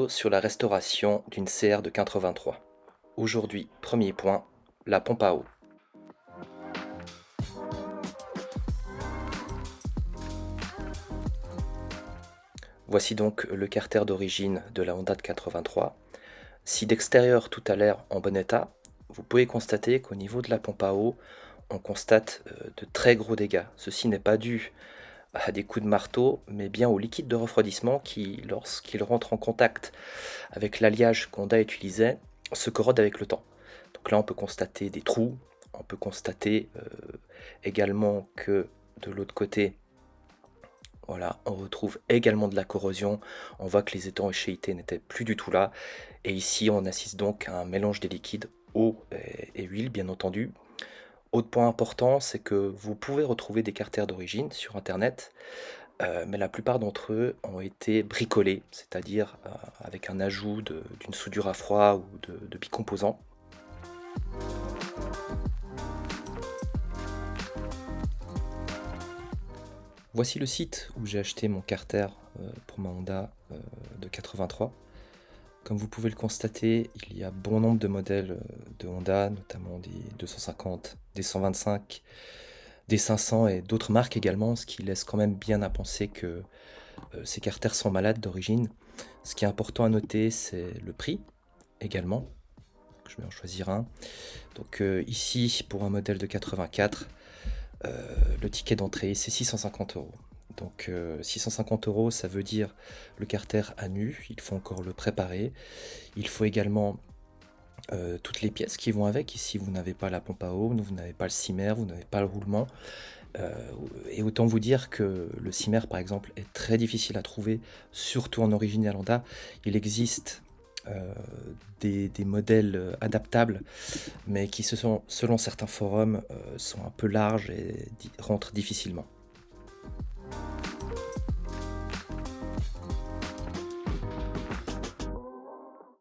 vidéo sur la restauration d'une CR de 83. Aujourd'hui, premier point, la pompe à eau. Voici donc le carter d'origine de la Honda de 83. Si d'extérieur tout a l'air en bon état, vous pouvez constater qu'au niveau de la pompe à eau, on constate de très gros dégâts. Ceci n'est pas dû à des coups de marteau, mais bien au liquide de refroidissement qui, lorsqu'il rentre en contact avec l'alliage qu'Honda utilisait, se corrode avec le temps. Donc là, on peut constater des trous, on peut constater également que de l'autre côté, voilà, on retrouve également de la corrosion. On voit que les étanchéités n'étaient plus du tout là. Et ici, on assiste donc à un mélange des liquides, eau et huile, bien entendu. Autre point important, c'est que vous pouvez retrouver des carters d'origine sur Internet, mais la plupart d'entre eux ont été bricolés, c'est-à-dire avec un ajout d'une soudure à froid ou de bicomposants. Voici le site où j'ai acheté mon carter pour ma Honda de 83. Comme vous pouvez le constater, il y a bon nombre de modèles de Honda, notamment des 250, des 125, des 500 et d'autres marques également, ce qui laisse quand même bien à penser que ces carters sont malades d'origine. Ce qui est important à noter, c'est le prix également. Je vais en choisir un. Donc ici, pour un modèle de 84, le ticket d'entrée, c'est 650 euros. Donc 650 euros, ça veut dire le carter à nu, il faut encore le préparer. Il faut également toutes les pièces qui vont avec. Ici, vous n'avez pas la pompe à eau, vous n'avez pas le simmer, vous n'avez pas le roulement. Et autant vous dire que le simmer, par exemple, est très difficile à trouver, surtout en original Honda. Il existe des modèles adaptables, mais qui, selon certains forums, sont un peu larges et rentrent difficilement.